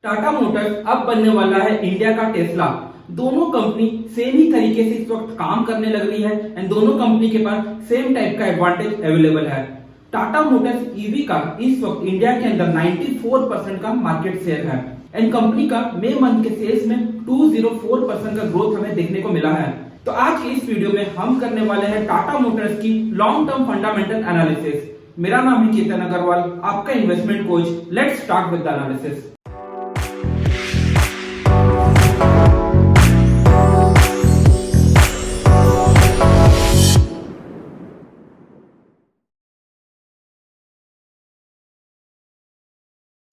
Tata Motors अब बनने वाला है इंडिया का टेस्ला। दोनों कंपनी सेम ही तरीके से इस वक्त काम करने लग रही है एंड दोनों कंपनी के पास सेम टाइप का एडवांटेज अवेलेबल है। टाटा मोटर्स ईवी का इस वक्त इंडिया के अंदर 94% का मार्केट शेयर है एंड कंपनी का मई मंथ के सेल्स में 204% का ग्रोथ हमें देखने को मिला है। तो आज की इस वीडियो में हम करने वाले हैं टाटा मोटर्स की लॉन्ग टर्म फंडामेंटल एनालिसिस। मेरा नाम है केतन अग्रवाल, आपका investment coach. Let's start with the analysis.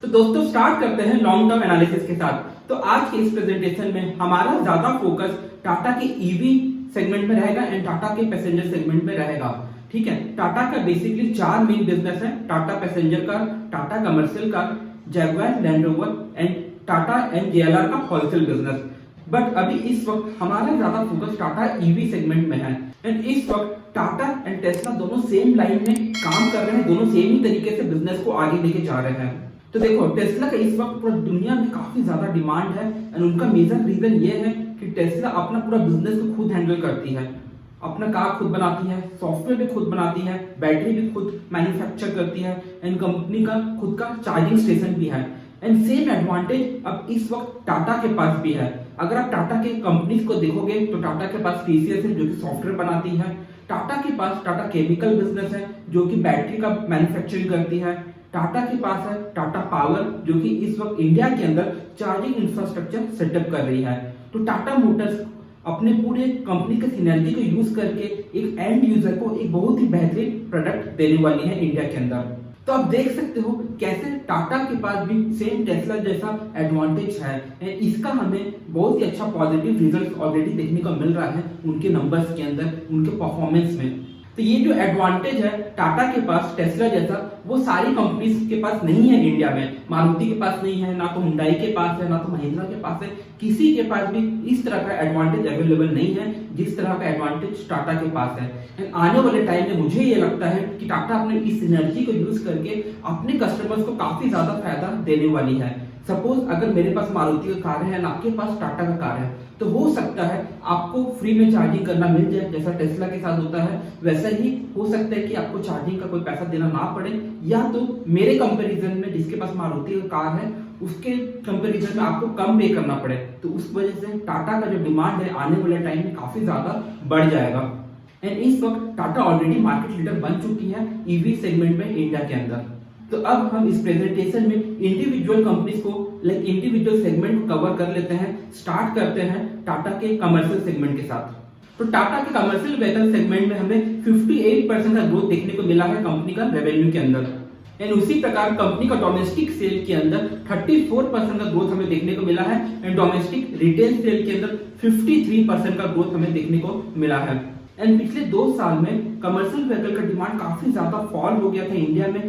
तो दोस्तों स्टार्ट करते हैं लॉन्ग टर्म एनालिसिस के साथ। तो आज के इस प्रेजेंटेशन में हमारा ज्यादा फोकस टाटा के ईवी सेगमेंट में रहेगा एंड टाटा के पैसेंजर सेगमेंट में रहेगा। ठीक है, टाटा का बेसिकली चार मेन बिजनेस है: Tata passenger car, Tata commercial car, Jaguar land rover and Tata and JLR का होलसेल बिजनेस। बट अभी इस वक्त हमारा ज्यादा फोकस टाटा ईवी सेगमेंट में है एंड इस वक्त टाटा एंड टेस्ला दोनों सेम लाइन में काम कर रहे हैं, दोनों सेम ही तरीके से बिजनेस को आगे लेके जा रहे हैं। तो देखो, टेस्ला का इस वक्त पूरा दुनिया में काफी ज्यादा डिमांड है एंड उनका मेजर रीजन ये है कि टेस्ला अपना पूरा बिजनेस को खुद हैंडल करती है। अपना कार खुद बनाती है, सॉफ्टवेयर भी खुद बनाती है, बैटरी भी खुद मैन्युफैक्चर करती है एंड कंपनी का खुद का चार्जिंग स्टेशन भी है। एंड सेम एडवांटेज अब इस वक्त टाटा के पास भी है। अगर आप टाटा के कंपनीज को देखोगे तो टाटा के पास टीसीएस है जो कि सॉफ्टवेयर बनाती है, टाटा के पास टाटा केमिकल बिजनेस है जो कि बैटरी का मैन्युफैक्चरिंग करती है, टाटा के पास है टाटा पावर जो कि इस वक्त इंडिया के अंदर चार्जिंग इंफ्रास्ट्रक्चर सेटअप कर रही है। तो टाटा मोटर्स अपने पूरे कंपनी के सिनर्जी को यूज करके एक एंड यूजर को एक बहुत ही बेहतरीन प्रोडक्ट देने वाली है इंडिया के अंदर। तो आप देख सकते हो कैसे टाटा के पास भी सेम टेस्ला जैसा एडवांटेज है। इसका हमें बहुत ही अच्छा पॉजिटिव रिजल्ट ऑलरेडी देखने को मिल रहा है उनके नंबर्स के अंदर, उनके परफॉर्मेंस में। तो ये जो एडवांटेज है टाटा के पास टेस्ला जैसा, वो सारी कंपनीज के पास नहीं है इंडिया में। मारुति के पास नहीं है, ना तो हुंडई के पास है, ना तो महिंद्रा के पास है। किसी के पास भी इस तरह का एडवांटेज अवेलेबल नहीं है जिस तरह का एडवांटेज टाटा के पास है। आने वाले टाइम में मुझे ये लगता है कि टाटा अपने इस एनर्जी को यूज करके अपने कस्टमर्स को काफी ज्यादा फायदा देने वाली है। सपोज अगर मेरे पास मारुति का कार है, आपके पास टाटा का कार है, तो हो सकता है आपको फ्री में चार्जिंग करना मिल जाए जैसा टेस्ला के साथ होता है। वैसा ही हो सकता है कि आपको चार्जिंग का कोई पैसा देना ना पड़े, या तो मेरे कंपैरिजन में जिसके पास मारुति का कार है उसके कंपैरिजन में आपको कम पे करना पड़े। तो उस वजह से टाटा का जो डिमांड है आने वाले टाइम में काफी ज्यादा बढ़ जाएगा। एंड इस वक्त टाटा ऑलरेडी मार्केट लीडर बन चुकी है ईवी सेगमेंट में इंडिया के अंदर। तो अब हम इस प्रेजेंटेशन में इंडिविजुअल कंपनीज को इंडिविजुअल सेगमेंट को कवर कर लेते हैं। स्टार्ट करते हैं टाटा के कमर्शियल सेगमेंट के साथ। तो टाटा के कमर्शियल व्हीकल सेगमेंट में हमें 58% का ग्रोथ देखने को मिला है कंपनी का रेवेन्यू के अंदर। एंड उसी प्रकार कंपनी का डोमेस्टिक सेल के अंदर 34% का ग्रोथ हमें देखने को मिला है एंड डोमेस्टिक रिटेल सेल के अंदर 53% का ग्रोथ हमें देखने को मिला है। एंड पिछले 2 साल में कमर्शियल व्हीकल का डिमांड काफी ज्यादा फॉल हो गया था इंडिया में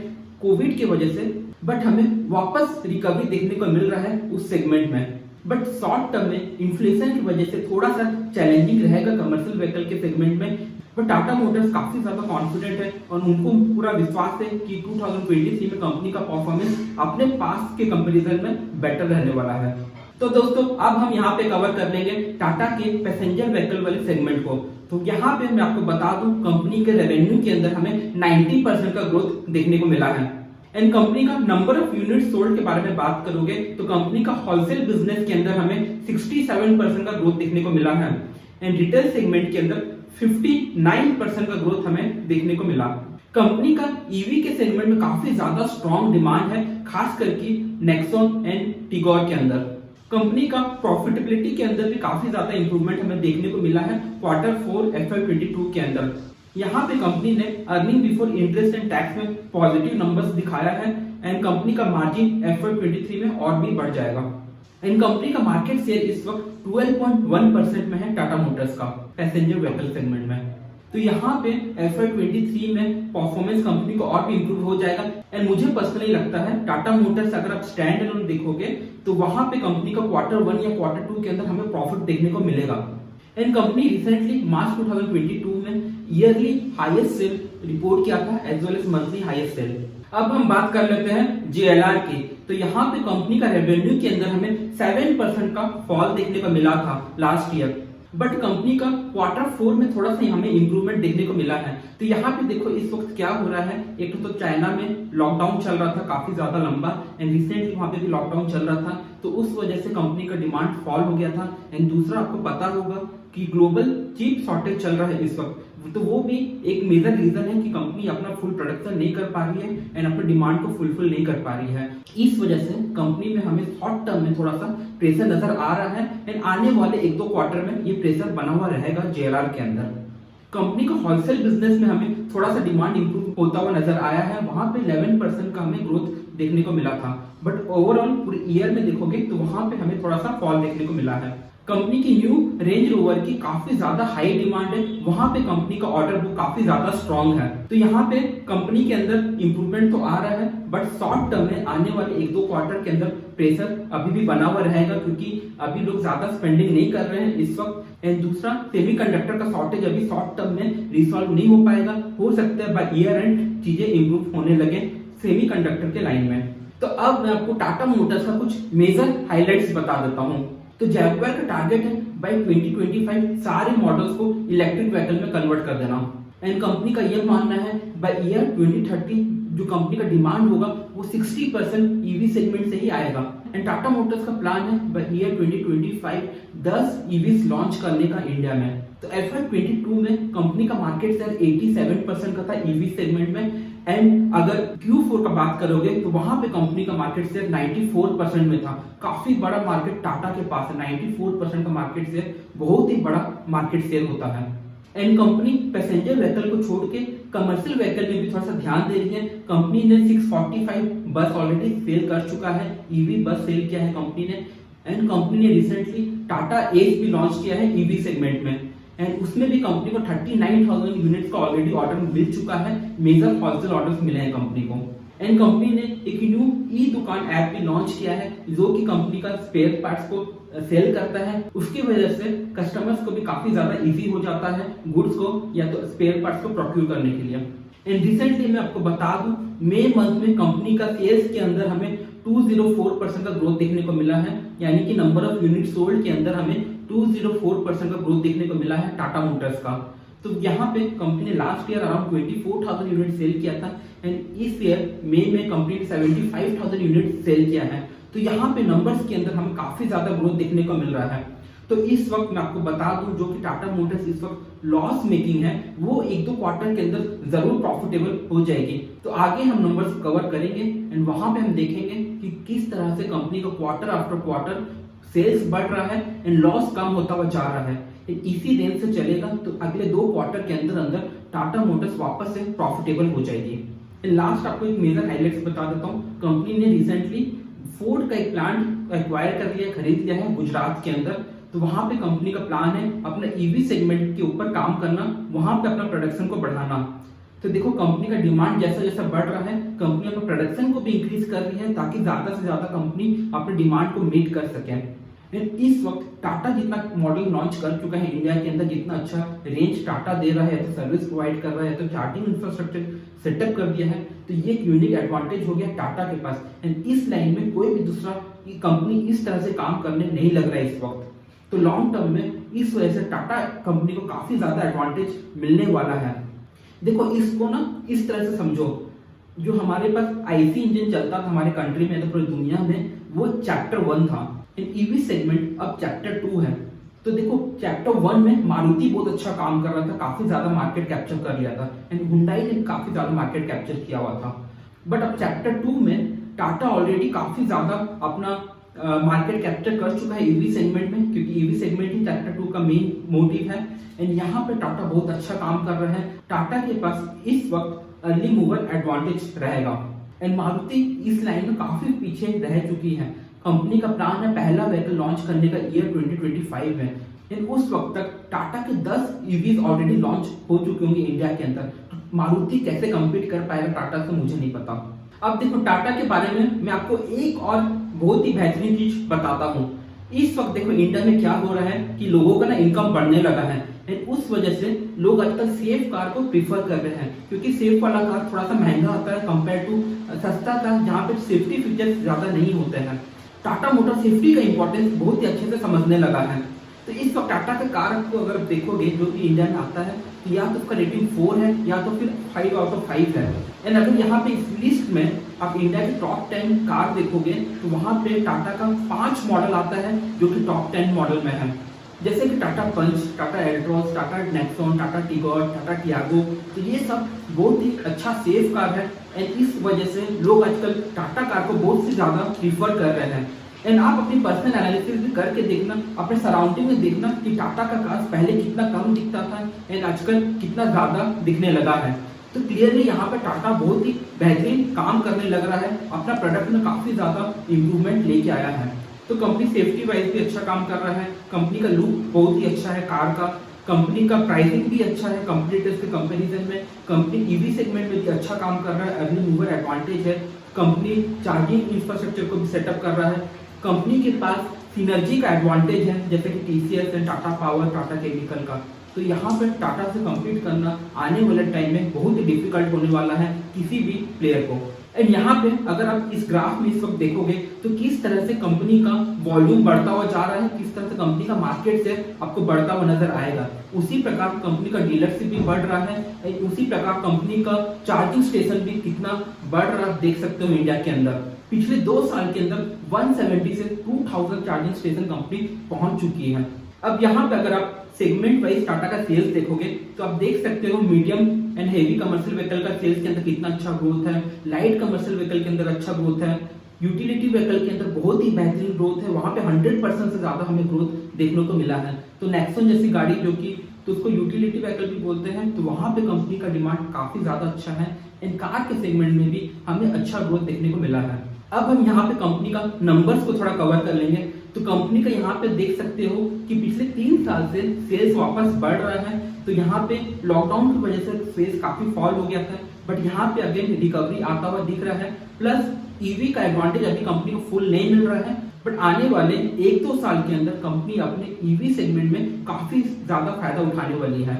कोविड की वजह से, बट हमें वापस रिकवरी देखने को मिल रहा है उस सेगमेंट में। बट शॉर्ट टर्म में इन्फ्लेशन की वजह से थोड़ा सा चैलेंजिंग रहेगा कमर्शियल व्हीकल के सेगमेंट में। बट टाटा मोटर्स काफी ज्यादा कॉन्फिडेंट है और उनको पूरा विश्वास है कि 2023 में कंपनी का परफॉर्मेंस अपने पास के कंपैरिजन में बेटर रहने वाला है। तो दोस्तों अब हम यहाँ पे कवर कर लेंगे टाटा के पैसेंजर व्हीकल वाले सेगमेंट को। तो यहाँ पे मैं आपको बता दूं कंपनी के रेवेन्यू के अंदर हमें 90% का ग्रोथ देखने को मिला है। एंड कंपनी का नंबर ऑफ यूनिट सोल्ड के बारे में बात करोगे तो कंपनी का होलसेल बिजनेस के अंदर हमें 67% का ग्रोथ देखने को मिला है एंड रिटेल सेगमेंट के अंदर 59% का ग्रोथ हमें देखने को मिला। कंपनी का ईवी के सेगमेंट में काफी ज्यादा स्ट्रॉन्ग डिमांड है, खास करके नेक्सॉन एंड टिगोर के अंदर। कंपनी का प्रॉफिटेबिलिटी के अंदर भी काफी ज्यादा इंप्रूवमेंट हमें देखने को मिला है Q4 FY22 के अंदर। यहाँ पे कंपनी ने earning before interest and tax में पॉजिटिव नंबर्स दिखाया है एंड कंपनी का मार्जिन FY23 में और भी बढ़ जाएगा। एंड कंपनी का मार्केट शेयर इस वक्त 12.1% में है टाटा मोटर्स का पैसेंजर व्हीकल सेगमेंट में। तो यहाँ पे FY23 में परफॉर्मेंस कंपनी को और भी इंप्रूव हो जाएगा। एंड मुझे पर्सनली लगता है टाटा मोटर्स अगर आप स्टैंड अलोन देखोगे तो वहां पे कंपनी का Q1 या Q2 के अंदर हमें प्रॉफिट देखने को मिलेगा। एंड कंपनी रिसेंटली मार्च 2022 में ईयरली हाईएस्ट सेल रिपोर्ट किया था as well as monthly highest sale. अब हम बात कर लेते हैं JLR की। तो यहाँ पे कंपनी का रेवेन्यू के अंदर हमें 7% का फॉल देखने को मिला था लास्ट ईयर, बट कंपनी का Q4 में थोड़ा सा हमें इंप्रूवमेंट देखने को मिला है। तो यहाँ पे देखो इस वक्त क्या हो रहा है, एक तो चाइना में लॉकडाउन चल रहा था काफी ज्यादा लंबा, एंड रिसेंटली वहां पे भी लॉकडाउन चल रहा था, तो उस वजह से कंपनी का डिमांड फॉल हो गया था। एंड दूसरा आपको पता होगा कि ग्लोबल चिप शॉर्टेज चल रहा है इस वक्त, तो वो भी एक मेजर रीजन है कि कंपनी अपना फुल प्रोडक्शन नहीं कर पा रही है एंड अपने डिमांड को फुलफिल नहीं कर पा रही है। इस वजह से कंपनी में हमें शॉर्ट टर्म में थोड़ा सा प्रेशर नजर आ रहा है एंड आने वाले 1-2 क्वार्टर में ये प्रेशर बना हुआ रहेगा JLR के अंदर। कंपनी का होलसेल बिजनेस में हमें थोड़ा सा डिमांड इंप्रूव होता हुआ नजर आया है, वहां पे 11% का हमें ग्रोथ देखने को मिला था, बट ओवरऑल पूरे ईयर में देखोगे तो वहां पे हमें थोड़ा सा फॉल देखने को मिला है। कंपनी की न्यू रेंज रोवर की काफी ज्यादा हाई डिमांड है, वहां पे कंपनी का ऑर्डर बुक काफी ज्यादा स्ट्रांग है, तो यहाँ पे कंपनी के अंदर इंप्रूवमेंट तो आ रहा है, बट शॉर्ट टर्म में आने वाले 1-2 क्वार्टर के अंदर प्रेशर अभी भी बना हुआ रहेगा, क्योंकि अभी लोग ज्यादा स्पेंडिंग नहीं कर रहे हैं इस वक्त। एंड दूसरा सेमीकंडक्टर का शॉर्टेज अभी शॉर्ट टर्म में रिसॉल्व नहीं हो पाएगा, हो सकता है बाय ईयर एंड चीजें इंप्रूव होने लगे सेमीकंडक्टर के लाइन में। तो अब मैं आपको टाटा मोटर्स का कुछ मेजर हाइलाइट्स बता देता हूँ। तो जैगुआर का टारगेट है बाय 2025 सारे मॉडल्स को इलेक्ट्रिक व्हीकल में कन्वर्ट कर देना, एंड कंपनी का यह मानना है बाय ईयर 2030 जो कंपनी का डिमांड होगा वो 60% ईवी सेगमेंट से ही आएगा। एंड टाटा मोटर्स का प्लान है बाय ईयर 2025 10 ईवीज लॉन्च करने का इंडिया में। तो FY22 में कंपनी का मार्केट शेयर 87% का था ईवी सेगमेंट में, एंड अगर Q4 का बात करोगे तो वहां पे कंपनी का मार्केट शेयर 94% में था। काफी बड़ा मार्केट टाटा के पास है, 94% का मार्केट शेयर बहुत ही बड़ा मार्केट शेयर होता है। एंड कंपनी पैसेंजर व्हीकल को छोड़ के कमर्शियल व्हीकल में भी थोड़ा सा ध्यान दे रही है। कंपनी ने 645 बस ऑलरेडी सेल कर चुका है, ईवी बस सेल किया है कंपनी ने, एंड कंपनी ने रिसेंटली टाटा एस भी लॉन्च किया है ईवी सेगमेंट में, एंड उसमें भी कंपनी को 39,000 यूनिट्स का ऑलरेडी ऑर्डर मिल चुका है, मेजर होलसेल ऑर्डर्स मिले हैं कंपनी को। एंड कंपनी ने एक न्यू ई दुकान ऐप भी लॉन्च किया है जो कि कंपनी का स्पेयर पार्ट्स को सेल करता है, उसकी वजह से कस्टमर्स को भी काफी ज्यादा इजी हो जाता है गुड्स को या तो स्पेयर पार्ट्स को प्रोक्यूर करने के लिए। एंड रिसेंटली मैं आपको बता दूं मई मंथ में कंपनी का सेल्स के अंदर हमें 204% का ग्रोथ देखने को मिला है, यानी कि नंबर ऑफ यूनिट सोल्ड के अंदर हमें 204% का ग्रोथ देखने को मिला है टाटा मोटर्स का। तो यहाँ पे कंपनी ने last year around 24,000 unit sale किया था, एंड इस ईयर मई में कंपनी ने 75,000 यूनिट सेल किया है। तो यहाँ पे नंबर्स के अंदर हमें काफी ज्यादा ग्रोथ देखने को मिल रहा है। तो इस वक्त मैं आपको बता दूं जो कि टाटा मोटर्स इस वक्त लॉस मेकिंग है, वो 1-2 क्वार्टर के अंदर जरूर प्रॉफिटेबल हो जाएगी। तो आगे हम नंबर्स कवर करेंगे एंड वहां पे हम देखेंगे कि किस तरह से कंपनी का क्वार्टर आफ्टर क्वार्टर सेल्स बढ़ रहा है एंड लॉस कम होता हुआ जा रहा है। इसी रेंज से चलेगा तो अगले 2 क्वार्टर के अंदर अंदर टाटा मोटर्स वापस से प्रॉफिटेबल हो जाएगी। लास्ट आपको एक मेजर हाइलाइट्स बता देता हूँ। कंपनी ने रिसेंटली फोर्ड का एक प्लांट एक्वायर कर लिया, खरीद लिया है गुजरात के अंदर। तो वहां पे कंपनी का प्लान है अपना ईवी सेगमेंट के ऊपर काम करना, वहां पे अपना प्रोडक्शन को बढ़ाना। तो देखो कंपनी का डिमांड जैसा जैसा बढ़ रहा है, कंपनी अपने प्रोडक्शन को भी इंक्रीज कर रही है ताकि ज्यादा से ज्यादा कंपनी अपने डिमांड को मीट कर सके। इस वक्त टाटा जितना मॉडल लॉन्च कर चुका है इंडिया के अंदर, जितना अच्छा रेंज टाटा दे रहा है, तो सर्विस प्रोवाइड कर रहा है, तो चार्जिंग इंफ्रास्ट्रक्चर सेटअप कर दिया है, तो ये एक यूनिक एडवांटेज हो गया टाटा के पास। एंड इस लाइन में कोई भी दूसरा कंपनी इस तरह से काम करने नहीं लग रहा है इस वक्त। तो लॉन्ग टर्म में इस वजह से टाटा कंपनी को काफी ज्यादा एडवांटेज मिलने वाला है। देखो इसको ना इस तरह से समझो, जो हमारे पास आईसी इंजन चलता था हमारे कंट्री में, तो पूरी दुनिया में, वो चैप्टर 1 था। ईवी सेगमेंट अब चैप्टर 2 है। तो देखो चैप्टर 1 में मारुति बहुत अच्छा काम कर रहा था, काफी ज्यादा मार्केट कैप्चर कर लिया था, एंड हुंडई ने काफी ज्यादा मार्केट कैप्चर किया हुआ था। बट अब चैप्टर 2 में टाटा ऑलरेडी काफी ज्यादा अपना मार्केट कैप्चर कर चुका है ईवी सेगमेंट में, क्योंकि ईवी सेगमेंट ही चैप्टर 2 का मेन मोटिव है। एंड यहाँ पे टाटा बहुत अच्छा काम कर रहा है। टाटा के पास इस वक्त अर्ली मूवर एडवांटेज रहेगा, एंड मारुति इस लाइन में काफी पीछे रह चुकी है। कंपनी का प्लान है पहला व्हीकल लॉन्च करने का ईयर 2025 में, लेकिन उस वक्त तक टाटा के 10 ईवीज ऑलरेडी लॉन्च हो चुके होंगे इंडिया के अंदर। तो मारुति कैसे कम्पीट कर पाएगा टाटा से, मुझे नहीं पता। अब देखो टाटा के बारे में मैं आपको एक और बहुत ही बेहतरीन चीज बताता हूँ। इस वक्त देखो इंडिया में क्या हो रहा है कि लोगों का ना इनकम बढ़ने लगा है, एंड उस वजह से लोग आजकल सेफ कार को प्रीफर कर रहे हैं, क्योंकि सेफ वाला कार थोड़ा सा महंगा आता है कंपेयर टू सस्ता कार जहाँ पे सेफ्टी फीचर्स ज्यादा नहीं होते हैं। टाटा मोटर सेफ्टी का इंपॉर्टेंस बहुत ही अच्छे से समझने लगा है। तो इस वक्त टाटा के कार को अगर देखोगे जो कि इंडिया में आता है, तो या तो उसका रेटिंग 4 है या तो फिर 5 आउट ऑफ 5 है। एंड अगर यहाँ पे इस लिस्ट में आप इंडिया के टॉप 10 कार देखोगे तो वहाँ पे टाटा का 5 मॉडल आता है जो कि टॉप 10 मॉडल में है, जैसे कि Tata Punch, Tata Altroz, Tata Nexon, Tata Tigor, Tata Tiago. तो ये सब बहुत ही अच्छा सेफ कार है एंड इस वजह से लोग आजकल टाटा कार को बहुत से ज्यादा प्रीफर कर रहे हैं। एंड आप अपनी पर्सनल एनालिसिस भी करके देखना, अपने सराउंडिंग में देखना कि टाटा का कार पहले कितना कम दिखता था एंड आजकल कितना ज्यादा दिखने लगा है। तो क्लियरली यहाँ पे टाटा बहुत ही बेहतरीन काम करने लग रहा है, अपना प्रोडक्ट में काफी ज्यादा इम्प्रूवमेंट लेके आया है। तो कंपनी सेफ्टी वाइज भी अच्छा काम कर रहा है, कंपनी का लुक बहुत ही अच्छा है कार का, कंपनी का प्राइसिंग भी अच्छा है कंपटीटर्स के कंपैरिजन में, कंपनी ईवी सेगमेंट में भी अच्छा काम कर रहा है, अर्ली मूवर एडवांटेज है, कंपनी चार्जिंग इंफ्रास्ट्रक्चर को भी सेटअप कर रहा है, कंपनी के पास सिनर्जी का एडवांटेज है जैसे कि TCS and Tata power, Tata chemical का। तो यहाँ पर टाटा से कम्पीट करना आने वाले टाइम में बहुत ही डिफिकल्ट होने वाला है किसी भी प्लेयर को। एंड यहाँ पे अगर आप इस ग्राफ में इस वक्त देखोगे तो किस तरह से कंपनी का वॉल्यूम बढ़ता हुआ जा रहा है, किस तरह से कंपनी का मार्केट से आपको बढ़ता हुआ नजर आएगा। उसी प्रकार कंपनी का डीलरशिप भी बढ़ रहा है, उसी प्रकार कंपनी का चार्जिंग स्टेशन भी कितना बढ़ रहा देख सकते हो इंडिया के अंदर। पिछले 2 साल के अंदर 170 से 2000 चार्जिंग स्टेशन कंपनी पहुंच चुकी है। अब यहाँ पे अगर आप सेगमेंट वाइज टाटा का सेल्स देखोगे तो आप देख सकते हो medium and heavy commercial vehicle का सेल्स के अंदर कितना अच्छा ग्रोथ है, लाइट कमर्शियल व्हीकल के अंदर अच्छा ग्रोथ है, यूटिलिटी व्हीकल के अंदर बहुत ही बेहतरीन ग्रोथ है, वहां पे 100% से ज्यादा हमें ग्रोथ देखने को मिला है। तो नेक्सॉन जैसी गाड़ी जो कि तो उसको यूटिलिटी व्हीकल भी बोलते हैं, तो वहां पे कंपनी का डिमांड काफी ज्यादा अच्छा है एंड कार के सेगमेंट में भी हमें अच्छा ग्रोथ देखने को मिला है। अब हम यहाँ पे कंपनी का नंबर्स को थोड़ा कवर कर लेंगे। तो कंपनी का यहाँ पे देख सकते हो कि पिछले 3 साल से सेल्स वापस बढ़ रहा है। तो यहाँ पे लॉकडाउन की वजह से सेल्स काफी फॉल हो गया था, बट यहाँ पे अगेन रिकवरी आता हुआ दिख रहा है। प्लस ईवी का एडवांटेज अभी कंपनी को फुल नहीं मिल रहा है, बट आने वाले 1-2 साल के अंदर कंपनी अपने ईवी सेगमेंट में काफी ज्यादा फायदा उठाने वाली है।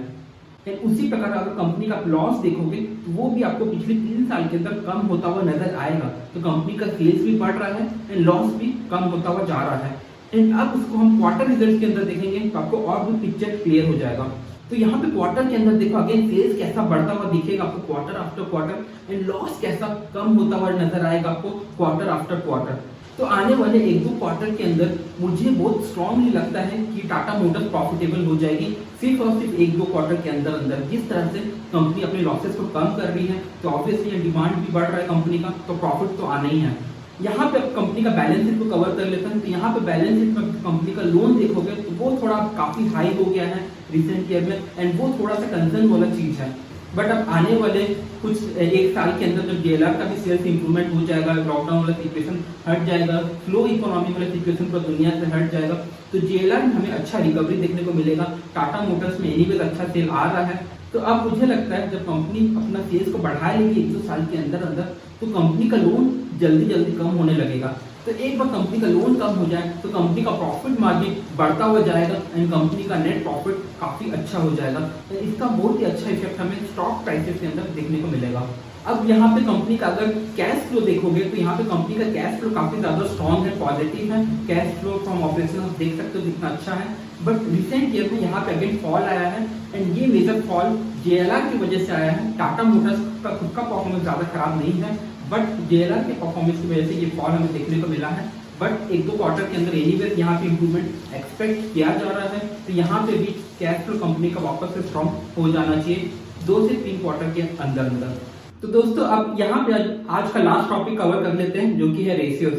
उसी प्रकार अगर कंपनी का लॉस देखोगे तो वो भी आपको पिछले 3 साल के अंदर कम होता हुआ नजर आएगा। तो कंपनी का सेल्स भी बढ़ रहा है एंड लॉस भी कम होता हुआ जा रहा है। एंड अब उसको हम क्वार्टर रिजल्ट के अंदर देखेंगे तो आपको और भी पिक्चर क्लियर हो जाएगा। तो यहाँ पे क्वार्टर के अंदर देखो अगेन सेल्स कैसा बढ़ता हुआ दिखेगा आपको quarter after quarter and loss कैसा कम होता हुआ नजर आएगा आपको क्वार्टर आफ्टर क्वार्टर। तो आने वाले 1-2 क्वार्टर के अंदर मुझे बहुत स्ट्रांगली लगता है कि टाटा मोटर्स प्रॉफिटेबल हो जाएगी, सिर्फ और सिर्फ 1-2 क्वार्टर के अंदर अंदर। जिस तरह से कंपनी अपने लॉसेस को कम कर रही है तो ऑब्वियसली डिमांड भी बढ़ रहा है कंपनी का, तो प्रॉफिट तो आना ही है। यहाँ पे कंपनी का बैलेंस शीट को कवर कर लेते हैं। तो यहाँ पे बैलेंस शीट में कंपनी का लोन देखोगे तो वो थोड़ा काफी हाई हो गया है रिसेंट ईयर में एंड वो थोड़ा सा कंसर्न वाला चीज है। बट अब आने वाले कुछ 1 साल के अंदर जब जेएलआर का भी सेल्स इंप्रूवमेंट हो जाएगा, लॉकडाउन वाला सिचुएशन हट जाएगा, स्लो इकोनॉमी वाला सिचुएशन पर दुनिया से हट जाएगा, तो जेएलआर में हमें अच्छा रिकवरी देखने को मिलेगा। टाटा मोटर्स में एनीवेज अच्छा सेल आ रहा है। तो अब मुझे लगता है जब कंपनी अपना सेल्स को बढ़ा लेगी 1-2 साल के अंदर अंदर, तो कंपनी का लोन जल्दी जल्दी कम होने लगेगा। तो एक बार कंपनी का लोन कम हो जाए तो कंपनी का प्रॉफिट मार्जिन बढ़ता हुआ जाएगा एंड कंपनी का नेट प्रॉफिट काफी अच्छा हो जाएगा। तो इसका बहुत ही अच्छा इफेक्ट हमें स्टॉक प्राइसेस के अंदर देखने को मिलेगा। अब यहाँ पे कंपनी का अगर कैश फ्लो देखोगे तो यहाँ पे कंपनी का कैश फ्लो काफी ज्यादा स्ट्रॉन्ग है, पॉजिटिव है। कैश फ्लो फ्रॉम ऑपरेशन आप देख सकते हो कितना अच्छा है। बट रिसेंट ईयर में यहाँ पे अगेन फॉल आया है एंड ये मेजर फॉल जेएलआर की वजह से आया है। टाटा मोटर्स का खुद का परफॉर्मेंस ज्यादा खराब नहीं है, बट जेएलआर के परफॉर्मेंस की वजह से ये फॉल हमें देखने को मिला है। बट 1-2 क्वार्टर के अंदर एनीवेज यहाँ पे इंप्रूवमेंट एक्सपेक्ट किया जा रहा है। तो यहाँ पे भी कैश फ्लो कंपनी का वापस से स्ट्रॉन्ग हो जाना चाहिए 2 से 3 क्वार्टर के अंदर अंदर। तो दोस्तों अब यहाँ पे आज का लास्ट टॉपिक कवर कर लेते हैं जो कि है रेशियोज।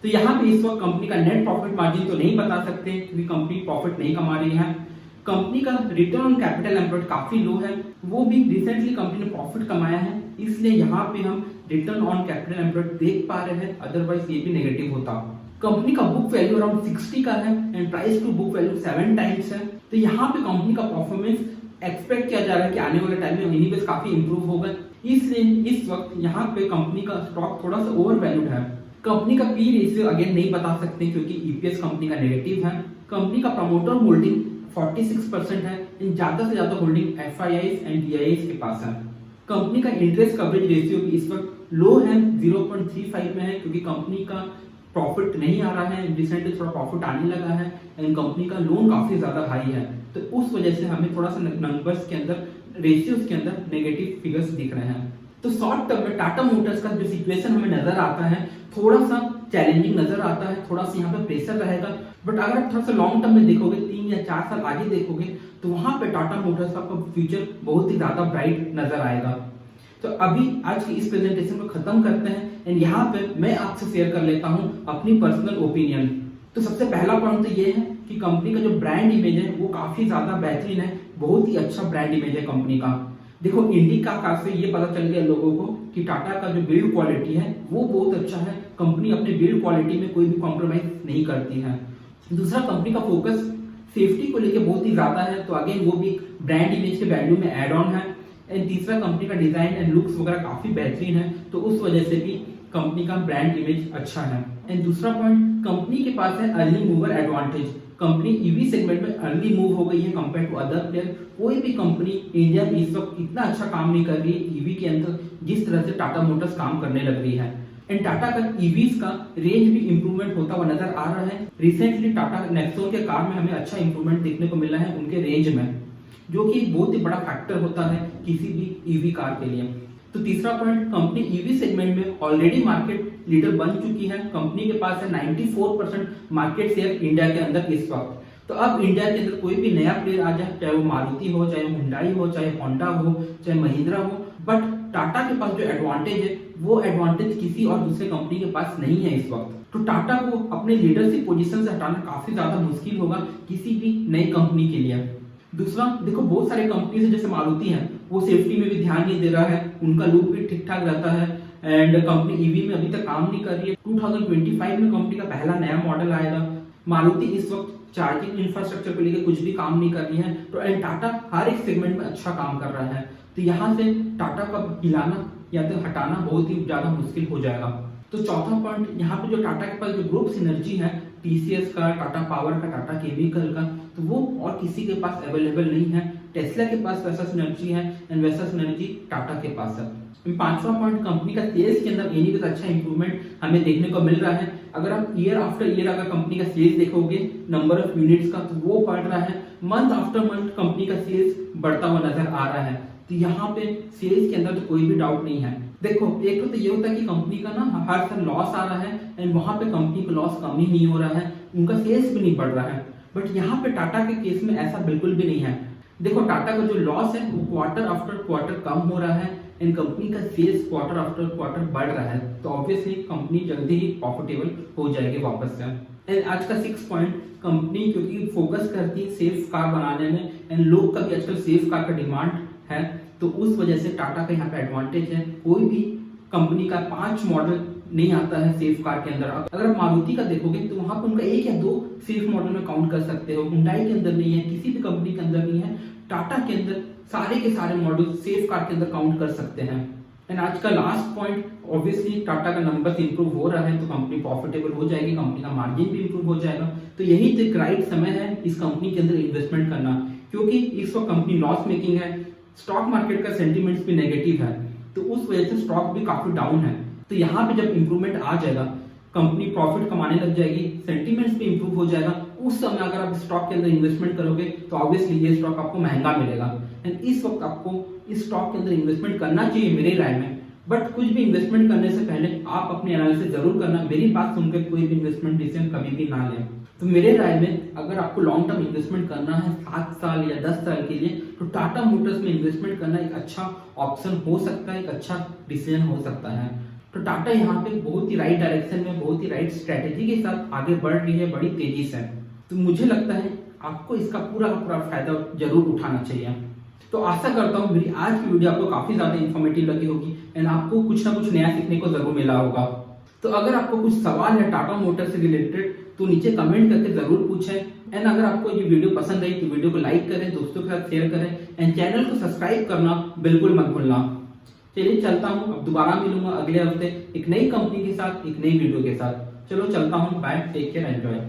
तो यहाँ पे इस वक्त कंपनी का नेट प्रॉफिट मार्जिन तो नहीं बता सकते क्योंकि कंपनी प्रॉफिट नहीं कमा रही है। कंपनी का रिटर्न ऑन कैपिटल एम्प्लॉयड काफी लो है, वो भी रिसेंटली कंपनी ने प्रॉफिट कमाया है, इसलिए यहाँ पे हम रिटर्न ऑन कैपिटल एम्प्लॉयड देख पा रहे हैं, अदरवाइज ये भी नेगेटिव होता। कंपनी का बुक वैल्यू अराउंड 60 का है and price to book value 7 times है। तो यहाँ पे कंपनी का परफॉर्मेंस एक्सपेक्ट किया जा रहा है कि आने वाले टाइम में एनीवेज काफी इंप्रूव होगा, इसलिए इस वक्त यहाँ पे कंपनी का स्टॉक थोड़ा सा ओवर वैल्यूड है। कंपनी का पी रेशियो अगेन नहीं बता सकते क्योंकि ईपीएस कंपनी का नेगेटिव है। कंपनी का प्रमोटर होल्डिंग 46% है, इन ज्यादा से ज्यादा होल्डिंग FIIs एंड DIIs के पास है। कंपनी का इंटरेस्ट कवरेज रेशियो भी इस वक्त लो है, 0.35 में है, क्योंकि कंपनी का प्रॉफिट नहीं आ रहा है, रिसेंटली थोड़ा प्रॉफिट आने लगा है एंड कंपनी का लोन काफी ज्यादा हाई है, तो उस वजह से हमें थोड़ा सा नंबर्स के अंदर, रेशियोज के अंदर नेगेटिव फिगर्स दिख रहे हैं। तो शॉर्ट टर्म में टाटा मोटर्स का जो सिचुएशन हमें नजर आता है थोड़ा सा चैलेंजिंग नजर आता है, थोड़ा सा यहाँ पे प्रेशर रहेगा, बट अगर आप थोड़ा सा लॉन्ग टर्म में देखोगे, 3 या 4 साल आगे देखोगे, तो वहां पे टाटा मोटर्स का आपका फ्यूचर बहुत ही ज्यादा ब्राइट नजर आएगा। तो अभी आज की इस प्रेजेंटेशन को खत्म करते हैं एंड यहाँ पे मैं आपसे शेयर कर लेता हूँ अपनी पर्सनल ओपिनियन। तो सबसे पहला पॉइंट तो ये है कि कंपनी का जो ब्रांड इमेज है वो काफी ज्यादा बेहतरीन है, बहुत ही अच्छा ब्रांड इमेज है कंपनी का। देखो इंडिका कार से ये पता चल गया लोगों को कि टाटा का जो बिल्ड क्वालिटी है वो बहुत अच्छा है, कंपनी अपनी बिल्ड क्वालिटी में कोई भी कॉम्प्रोमाइज नहीं करती है। दूसरा, कंपनी का फोकस सेफ्टी को लेकर बहुत ही ज्यादा है, तो अगेन वो भी ब्रांड इमेज के वैल्यू में एड ऑन है। एंड तीसरा, कंपनी का डिजाइन एंड लुक्स वगैरह काफी बेहतरीन है, तो उस वजह से भी कंपनी का ब्रांड इमेज अच्छा है। एंड दूसरा पॉइंट, कंपनी के पास है early mover advantage, company EV segment में अर्ली मूव हो गई है कंपेयर टू अदर प्लेयर। कोई भी कंपनी इंडिया में इस वक्त इतना अच्छा काम नहीं कर रही है ईवी के अंदर जिस तरह से टाटा मोटर्स काम करने लग रही है। एंड टाटा का ईवीज का रेंज भी इंप्रूवमेंट होता हुआ नजर आ रहा है। रिसेंटली टाटा नेक्सॉन के कार में हमें अच्छा इंप्रूवमेंट देखने को मिला है उनके रेंज में, जो कि बहुत ही बड़ा फैक्टर होता है किसी भी ईवी कार के लिए। तो तीसरा पॉइंट, कंपनी ईवी सेगमेंट में ऑलरेडी मार्केट लीडर बन चुकी है, कंपनी के पास है 94% मार्केट शेयर इंडिया के अंदर इस वक्त। तो अब इंडिया के अंदर कोई भी नया प्लेयर आ जाए, चाहे वो मारुति हो, चाहे हुंडई हो, चाहे होंडा हो, चाहे महिंद्रा हो, बट टाटा के पास जो एडवांटेज है वो एडवांटेज किसी और दूसरे कंपनी के पास नहीं है इस वक्त। तो टाटा को अपने लीडरशिप पोजीशन से हटाना काफी ज्यादा मुश्किल होगा किसी भी नई कंपनी के लिए। दूसरा, देखो बहुत सारे कंपनीज जैसे मारुति है वो सेफ्टी में भी ध्यान नहीं दे रहा है, उनका लुक भी ठीक ठाक रहता है एंड कंपनी ईवी में अभी तक काम नहीं कर रही है। 2025 में कंपनी का पहला नया मॉडल आएगा। मारुति इस वक्त चार्जिंग इंफ्रास्ट्रक्चर को लेकर कुछ भी काम नहीं कर रही है, तो एंड टाटा हर एक सेगमेंट में अच्छा काम कर रहा है, तो यहाँ से टाटा का हिलाना या तो हटाना बहुत ही ज्यादा मुश्किल हो जाएगा। तो चौथा पॉइंट, यहाँ पे जो टाटा के पास जो ग्रुप सिनर्जी है टीसीएस का, टाटा पावर का, टाटा केमिकल का, तो वो और किसी के पास अवेलेबल नहीं है। टेस्ला के पास वैसा सिनर्जी है एंड वैसा सिनर्जी टाटा के पास है। पांचवा पॉइंट, कंपनी का सेल्स के अंदर एनी विद अच्छा इंप्रूवमेंट हमें देखने को मिल रहा है। अगर आप ईयर आफ्टर ईयर अगर कंपनी का सेल्स देखोगे नंबर ऑफ यूनिट्स का, तो वो बढ़ रहा है, मंथ आफ्टर मंथ कंपनी का सेल्स बढ़ता हुआ नजर आ रहा है। तो यहाँ पे सेल्स के अंदर तो कोई भी डाउट नहीं है। देखो एक तो ये होता है कि कंपनी का ना हर साल लॉस आ रहा है एंड वहां पे कंपनी का लॉस कम ही नहीं हो रहा है, उनका सेल्स भी नहीं बढ़ रहा है, बट यहाँ पे टाटा के केस में ऐसा बिल्कुल भी नहीं है। देखो टाटा का जो लॉस है वो क्वार्टर आफ्टर क्वार्टर कम हो रहा है एंड कंपनी का सेल्स क्वार्टर आफ्टर क्वार्टर बढ़ रहा है, तो ऑब्वियसली कंपनी जल्दी ही प्रॉफिटेबल हो जाएगी वापस से। एंड आज का 6 पॉइंट, कंपनी क्योंकि फोकस करती है सेफ कार बनाने में एंड लोग का भी आजकल सेफ कार का डिमांड है, तो उस वजह से टाटा का यहाँ पे एडवांटेज है। कोई भी कंपनी का 5 मॉडल नहीं आता है सेफ कार के अंदर। अगर आप मारुति का देखोगे तो वहां पर उनका 1 या 2 सेफ मॉडल में काउंट कर सकते हो, हुंडई के अंदर नहीं है, किसी भी कंपनी के अंदर नहीं है। टाटा के अंदर सारे के सारे मॉडल सेफ कार के अंदर काउंट कर सकते हैं। एंड आज का लास्ट पॉइंट, ऑब्वियसली टाटा का नंबर इंप्रूव हो रहा है तो कंपनी प्रॉफिटेबल हो जाएगी, कंपनी का मार्जिन भी इंप्रूव हो जाएगा, तो यही तो एक राइट समय है इस कंपनी के अंदर इन्वेस्टमेंट करना, क्योंकि इस वक्त कंपनी लॉस मेकिंग है, स्टॉक मार्केट का सेंटीमेंट्स भी नेगेटिव है, तो उस वजह से स्टॉक भी काफी डाउन है। तो यहाँ पे जब इंप्रूवमेंट आ जाएगा, कंपनी प्रॉफिट कमाने लग जाएगी, सेंटीमेंट्स भी इंप्रूव हो जाएगा, उस समय अगर आप स्टॉक के अंदर इन्वेस्टमेंट करोगे तो ऑब्वियसली ये स्टॉक आपको महंगा मिलेगा। एंड इस वक्त आपको इस स्टॉक के अंदर इन्वेस्टमेंट करना चाहिए मेरी राय में, बट कुछ भी इन्वेस्टमेंट करने से पहले आप अपनी एनालिसिस जरूर करना, मेरी बात सुनकर कोई भी इन्वेस्टमेंट डिसीजन कभी भी ना लें। तो मेरे राय में अगर आपको लॉन्ग टर्म इन्वेस्टमेंट करना है 7 साल या 10 साल के लिए, तो टाटा मोटर्स में इन्वेस्टमेंट करना एक अच्छा ऑप्शन हो सकता है, एक अच्छा डिसीजन हो सकता है। तो टाटा यहाँ पे बहुत ही राइट डायरेक्शन में, बहुत ही राइट स्ट्रेटेजी के साथ आगे बढ़ रही है बड़ी तेजी से, तो मुझे लगता है आपको इसका पूरा फायदा जरूर उठाना चाहिए। तो आशा करता हूँ मेरी आज की वीडियो आपको काफी ज्यादा इन्फॉर्मेटिव लगी होगी एंड आपको कुछ ना कुछ नया सीखने को जरूर मिला होगा। तो अगर आपको कुछ सवाल है टाटा मोटर से रिलेटेड तो नीचे कमेंट करके जरूर पूछें। एंड अगर आपको ये वीडियो पसंद आई तो वीडियो को लाइक करें, दोस्तों के साथ शेयर करें एंड चैनल को सब्सक्राइब करना बिल्कुल मत भूलना। चलिए चलता हूँ, अब दोबारा मिलूंगा अगले हफ्ते एक नई कंपनी के साथ, एक नई वीडियो के साथ। चलो चलता हूँ, बाय, टेक केयर, एंजॉय।